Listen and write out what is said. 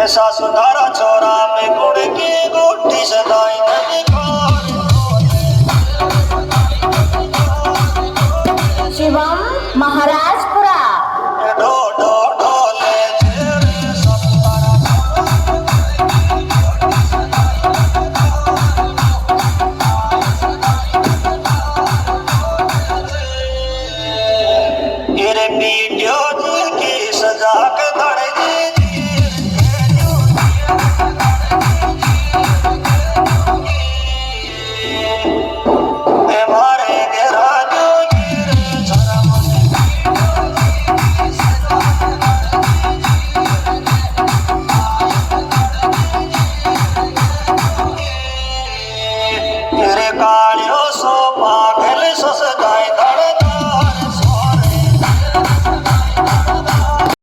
ऐसा सुधारा छोरा में गुड़ की गोटी सदाई नदी शिवम महाराजपुरा डो डो ढोले छेड़े सतारा इरे पीटियो दिल की सजा